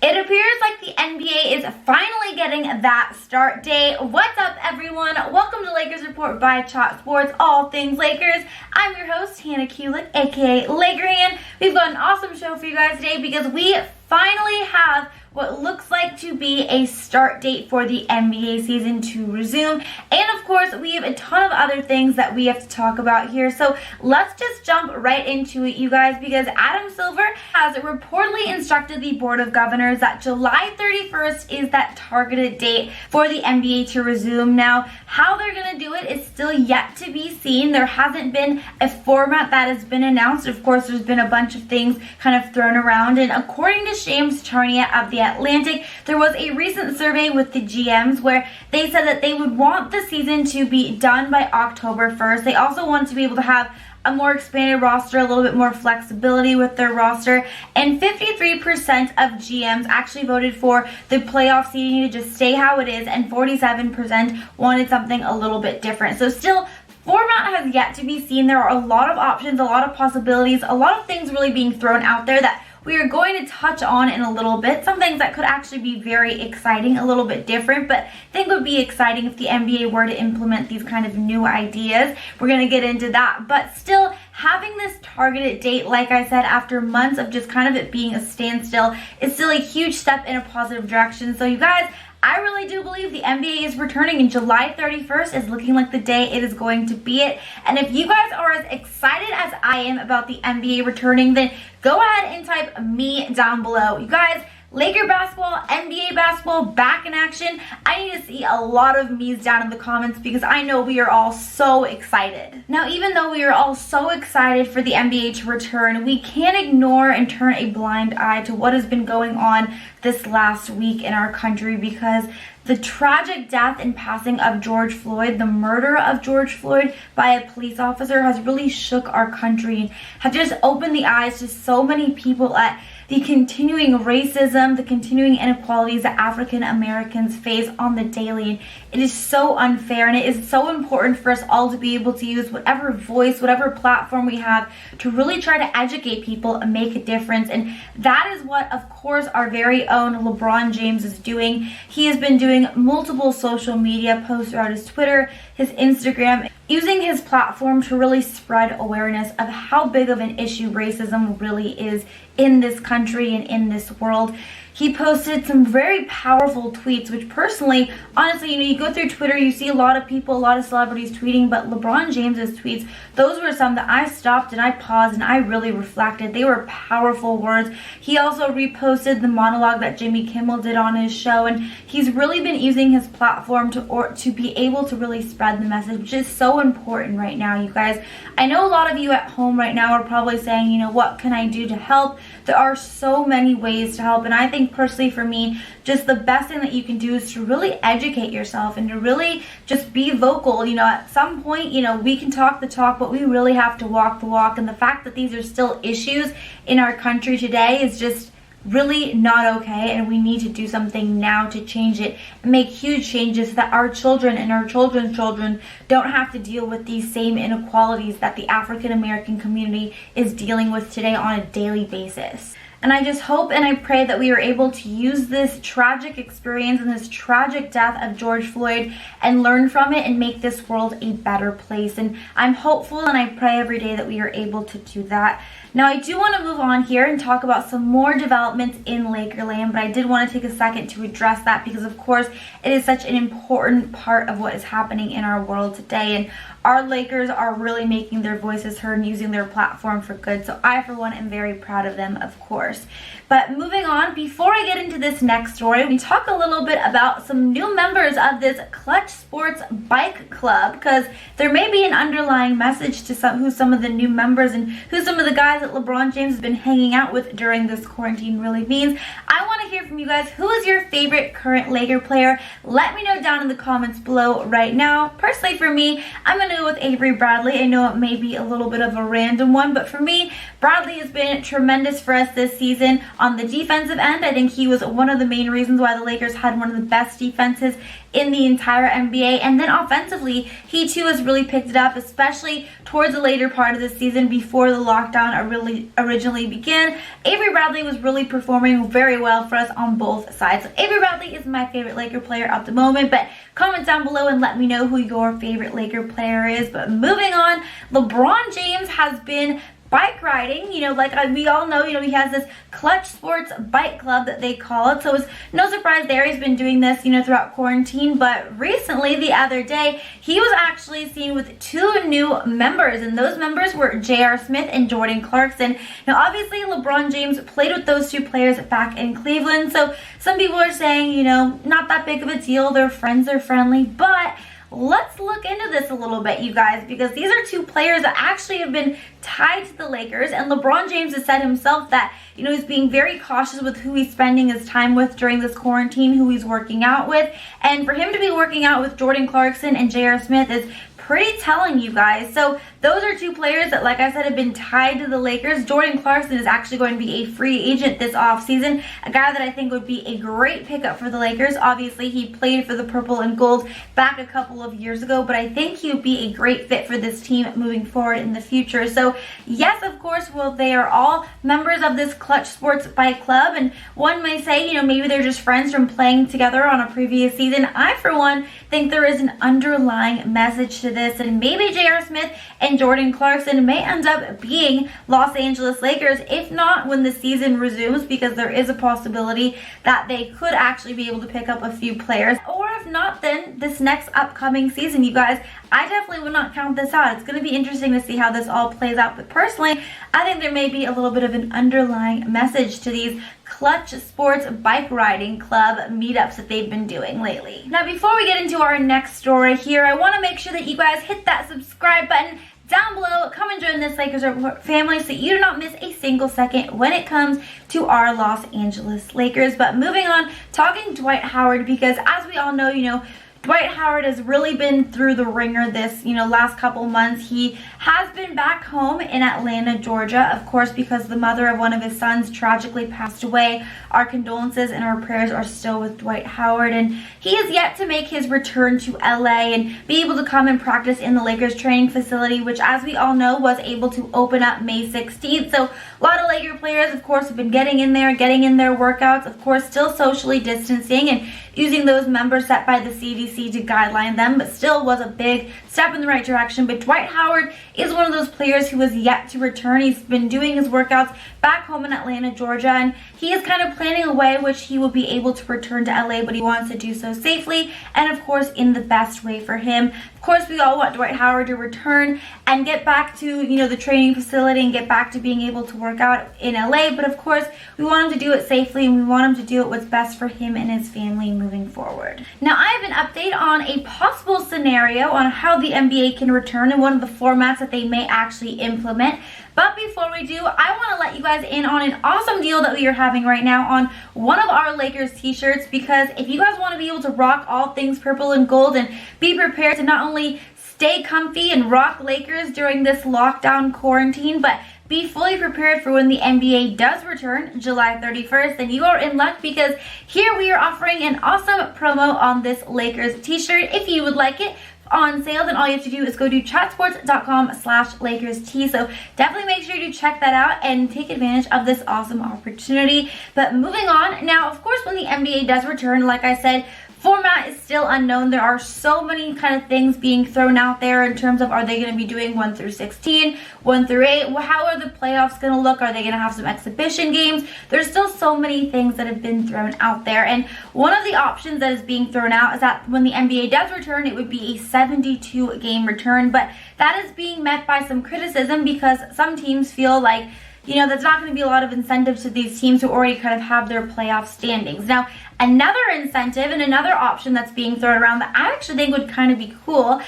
It appears like the NBA is finally getting that start date. What's up, everyone? Welcome to Lakers Report by Chalk Sports, all things Lakers. I'm your host, Hannah Kulik, aka Lakerhan. We've got an awesome show for you guys today because we finally have what looks like to be a start date for the NBA season to resume. And of course, we have a ton of other things that we have to talk about here. So let's just jump right into it, you guys, because Adam Silver has reportedly instructed the Board of Governors that July 31st is that targeted date for the NBA to resume. Now, how they're going to do it is still yet to be seen. There hasn't been a format that has been announced. Of course, there's been a bunch of things kind of thrown around. And according to Charania of the Atlantic, there was a recent survey with the GMs where they said that they would want the season to be done by October 1st. They also want to be able to have a more expanded roster, a little bit more flexibility with their roster, and 53% of GMs actually voted for the playoff seeding to just stay how it is, and 47% wanted something a little bit different. So still, format has yet to be seen. There are a lot of options, a lot of possibilities, a lot of things really being thrown out there that we are going to touch on in a little bit. Some things that could actually be very exciting, a little bit different, but I think would be exciting if the NBA were to implement these kind of new ideas. We're going to get into that. But still, having this targeted date, like I said, after months of just kind of it being a standstill, is still a huge step in a positive direction. So you guys, I really do believe the NBA is returning, and July 31st is looking like the day it is going to be it. And if you guys are as excited as I am about the NBA returning, then go ahead and type me down below. You guys, Laker basketball, NBA basketball, back in action. I need to see a lot of me's down in the comments because I know we are all so excited. Now, even though we are all so excited for the NBA to return, we can't ignore and turn a blind eye to what has been going on this last week in our country, because the tragic death and passing of George Floyd, the murder of George Floyd by a police officer, has really shook our country and have just opened the eyes to so many people at the continuing racism, the continuing inequalities that African Americans face on the daily. And it is so unfair, and it is so important for us all to be able to use whatever voice, whatever platform we have to really try to educate people and make a difference. And that is what, of course, our very own LeBron James is doing. He has been doing multiple social media posts throughout his Twitter, his Instagram, using his platform to really spread awareness of how big of an issue racism really is in this country and in this world. He posted some very powerful tweets, which personally, honestly, you go through Twitter, you see a lot of people, a lot of celebrities tweeting, but LeBron James's tweets, those were some that I stopped and I paused and I really reflected. They were powerful words. He also reposted the monologue that Jimmy Kimmel did on his show, and he's really been using his platform to be able to really spread the message, which is so important right now, you guys. I know a lot of you at home right now are probably saying, what can I do to help? There are so many ways to help, and I think personally for me, just the best thing that you can do is to really educate yourself and to really just be vocal. At some point, we can talk the talk, but we really have to walk the walk. And the fact that these are still issues in our country today is just really not okay, and we need to do something now to change it and make huge changes so that our children and our children's children don't have to deal with these same inequalities that the African American community is dealing with today on a daily basis. And I just hope and I pray that we are able to use this tragic experience and this tragic death of George Floyd and learn from it and make this world a better place. And I'm hopeful and I pray every day that we are able to do that. Now, I do want to move on here and talk about some more developments in Lakerland, but I did want to take a second to address that because, of course, it is such an important part of what is happening in our world today. And our Lakers are really making their voices heard and using their platform for good. So I, for one, am very proud of them, of course. But moving on, before I get into this next story, we talk a little bit about some new members of this Clutch Sports Bike Club, because there may be an underlying message to who some of the new members and who some of the guys that LeBron James has been hanging out with during this quarantine really means. I want to hear from you guys. Who is your favorite current Laker player? Let me know down in the comments below right now. Personally, for me, I'm going to go with Avery Bradley. I know it may be a little bit of a random one, but for me, Bradley has been tremendous for us this season on the defensive end. I think he was one of the main reasons why the Lakers had one of the best defenses in the entire NBA. And then offensively, he too has really picked it up, especially towards the later part of the season before the lockdown originally began. Avery Bradley was really performing very well for us on both sides. So Avery Bradley is my favorite Laker player at the moment, but comment down below and let me know who your favorite Laker player is. But moving on, LeBron James has been bike riding, like we all know, he has this Clutch Sports bike club that they call it. So it's no surprise there. He's been doing this, throughout quarantine. But recently, the other day, he was actually seen with 2 new members. And those members were J.R. Smith and Jordan Clarkson. Now, obviously, LeBron James played with those 2 players back in Cleveland. So some people are saying, not that big of a deal. They're friends, they're friendly. But let's look into this a little bit, you guys, because these are 2 players that actually have been tied to the Lakers, and LeBron James has said himself that, he's being very cautious with who he's spending his time with during this quarantine, who he's working out with, and for him to be working out with Jordan Clarkson and J.R. Smith is pretty telling, you guys. So those are 2 players that, like I said, have been tied to the Lakers. Jordan Clarkson is actually going to be a free agent this offseason, a guy that I think would be a great pickup for the Lakers. Obviously, he played for the Purple and Gold back a couple of years ago, but I think he would be a great fit for this team moving forward in the future. So yes, of course, well, they are all members of this Clutch Sports Bike Club, and one may say, maybe they're just friends from playing together on a previous season. I, for one, think there is an underlying message to this, and maybe J.R. Smith and Jordan Clarkson may end up being Los Angeles Lakers, if not when the season resumes, because there is a possibility that they could actually be able to pick up a few players, or if not, then this next upcoming season, you guys. I definitely would not count this out. It's going to be interesting to see how this all plays out, but personally, I think there may be a little bit of an underlying message to these Clutch Sports Bike Riding Club meetups that they've been doing lately. Now, before we get into our next story here, I want to make sure that you guys hit that subscribe button down below. Come and join this Lakers Report family so you do not miss a single second when it comes to our Los Angeles Lakers. But moving on, talking Dwight Howard, because as we all know, Dwight Howard has really been through the ringer this, last couple months. He has been back home in Atlanta, Georgia, of course, because the mother of one of his sons tragically passed away. Our condolences and our prayers are still with Dwight Howard, and he is yet to make his return to LA and be able to come and practice in the Lakers training facility, which, as we all know, was able to open up May 16th. So a lot of Laker players, of course, have been getting in there, getting in their workouts, of course, still socially distancing and using those members set by the CDC to guideline them, but still was a big step in the right direction. But Dwight Howard is one of those players who has yet to return. He's been doing his workouts back home in Atlanta, Georgia, and he is kind of planning a way which he will be able to return to LA, but he wants to do so safely and, of course, in the best way for him. Of course, we all want Dwight Howard to return and get back to, the training facility and get back to being able to work out in LA, but of course, we want him to do it safely and we want him to do it what's best for him and his family moving forward. Now, I have an update on a possible scenario on how the NBA can return and one of the formats that they may actually implement. But before we do, I want to let you guys in on an awesome deal that we are having right now on one of our Lakers t-shirts, because if you guys want to be able to rock all things purple and gold and be prepared to not only stay comfy and rock Lakers during this lockdown quarantine, but be fully prepared for when the NBA does return July 31st, then you are in luck, because here we are offering an awesome promo on this Lakers t-shirt. If you would like it on sale, then all you have to do is go to chatsports.com/LakersT. So definitely make sure you check that out and take advantage of this awesome opportunity. But moving on, now of course when the NBA does return, like I said, format is still unknown. There are so many kind of things being thrown out there in terms of, are they going to be doing 1 through 16, 1 through 8? Well, how are the playoffs going to look? Are they going to have some exhibition games? There's still so many things that have been thrown out there. And one of the options that is being thrown out is that when the NBA does return, it would be a 72 game return. But that is being met by some criticism, because some teams feel like, that's not going to be a lot of incentive to these teams who already kind of have their playoff standings. Now, another incentive and another option that's being thrown around that I actually think would kind of be cool,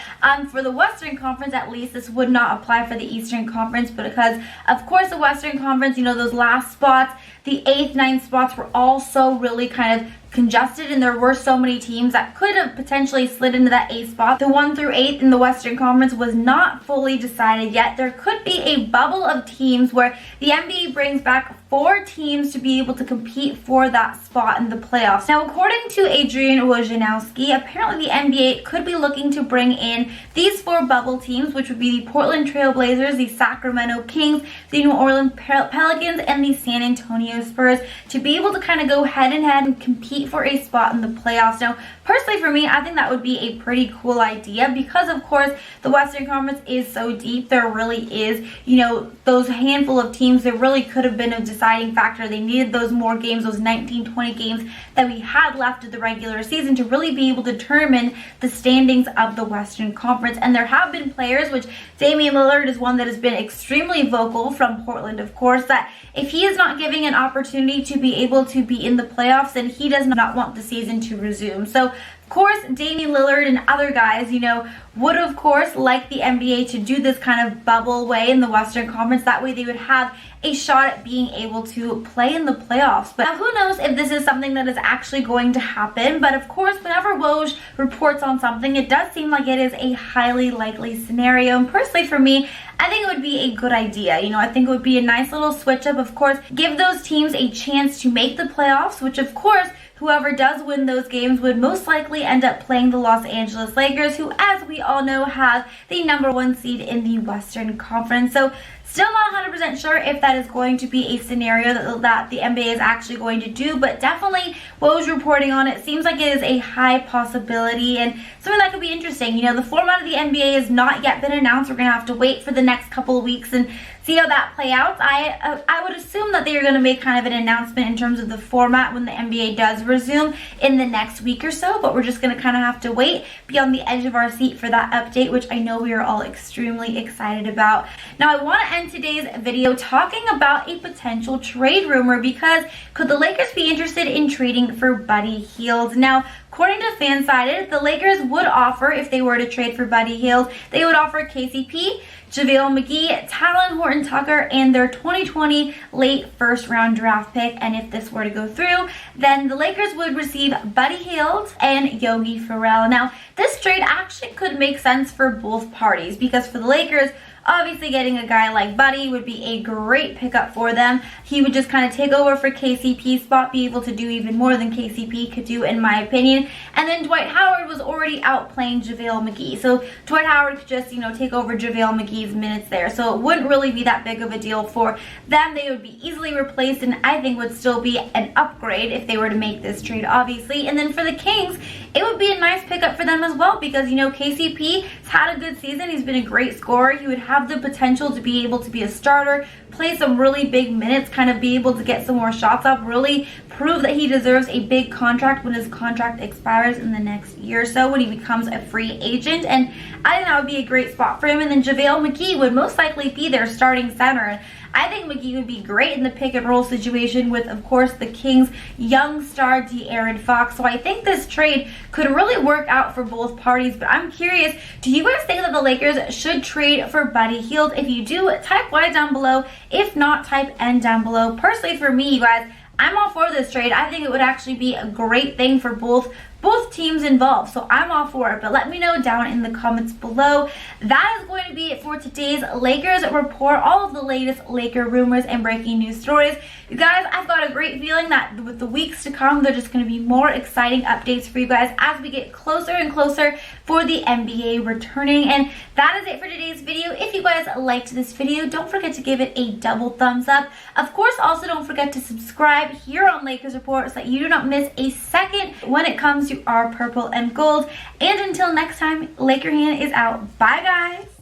for the Western Conference at least, this would not apply for the Eastern Conference, but because, of course, the Western Conference, those last spots, the 8th, 9th spots were also really kind of congested and there were so many teams that could have potentially slid into that 8th spot. The 1 through 8th in the Western Conference was not fully decided yet. There could be a bubble of teams where the NBA brings back 4 teams to be able to compete for that spot in the playoffs. Now, according to Adrian Wojnarowski, apparently the NBA could be looking to bring in these 4 bubble teams, which would be the Portland Trail Blazers, the Sacramento Kings, the New Orleans Pelicans, and the San Antonio Spurs, to be able to kind of go head and head and compete for a spot in the playoffs. Now, personally for me, I think that would be a pretty cool idea because, of course, the Western Conference is so deep. There really is, you know, those handful of teams that really could have been a deciding factor. They needed those more games, those 19, 20 games that we had left of the regular season to really be able to determine the standings of the Western Conference. And there have been players, which Damian Lillard is one that has been extremely vocal from Portland, of course, that if he is not giving an opportunity to be able to be in the playoffs, then he does not want the season to resume. So, of course, Damian Lillard and other guys, you know, would of course like the NBA to do this kind of bubble way in the Western Conference. That way they would have a shot at being able to play in the playoffs. But now, who knows if this is something that is actually going to happen. But of course, whenever Woj reports on something, it does seem like it is a highly likely scenario. And personally for me, I think it would be a good idea. You know, I think it would be a nice little switch up. Of course, give those teams a chance to make the playoffs, which of course, whoever does win those games would most likely end up playing the Los Angeles Lakers, who, as we all know, have the #1 seed in the Western Conference. So, still not 100% sure if that is going to be a scenario that the NBA is actually going to do, but definitely Woj reporting on it seems like it is a high possibility and something that could be interesting. You know, the format of the NBA has not yet been announced. We're going to have to wait for the next couple of weeks and see how that play out. I would assume that they are going to make kind of an announcement in terms of the format when the NBA does resume in the next week or so, but we're just going to kind of have to wait, be on the edge of our seat for that update, which I know we are all extremely excited about. Now, I want to end today's video talking about a potential trade rumor, because could the Lakers be interested in trading for Buddy Hield? Now, according to Fansided, the Lakers would offer, if they were to trade for Buddy Hield, they would offer KCP, JaVale McGee, Talon Horton-Tucker, and their 2020 late first-round draft pick. And if this were to go through, then the Lakers would receive Buddy Hield and Yogi Ferrell. Now, this trade actually could make sense for both parties, because for the Lakers, obviously getting a guy like Buddy would be a great pickup for them. He would just kind of take over for KCP's spot, be able to do even more than KCP could do, in my opinion. And then Dwight Howard was already outplaying JaVale McGee. So Dwight Howard could just, you know, take over JaVale McGee's minutes there. So it wouldn't really be that big of a deal for them. They would be easily replaced, and I think would still be an upgrade if they were to make this trade, obviously. And then for the Kings, it would be a nice pickup for them as well, because, you know, KCP has had a good season. He's been a great scorer. He would have the potential to be able to be a starter, play some really big minutes, kind of be able to get some more shots up, really prove that he deserves a big contract when his contract expires in the next year or so, when he becomes a free agent. And I think that would be a great spot for him. And then JaVale McGee would most likely be their starting center. I think McGee would be great in the pick and roll situation with, of course, the Kings' young star De'Aaron Fox. So I think this trade could really work out for both parties. But I'm curious, do you guys think that the Lakers should trade for Buddy Hield? If you do, type Y down below. If not, type N down below. Personally, for me, you guys, I'm all for this trade. I think it would actually be a great thing for both teams involved, so I'm all for it. But let me know down in the comments below. That is going to be it for today's Lakers report, all of the latest Laker rumors and breaking news stories. You guys, I've got a great feeling that with the weeks to come, they're just going to be more exciting updates for you guys as we get closer and closer for the NBA returning. And that is it for today's video. If you guys liked this video, don't forget to give it a double thumbs up. Of course, also don't forget to subscribe here on Lakers Report so that you do not miss a second when it comes to our purple and gold. And until next time, Laker Hannah is out. Bye, guys.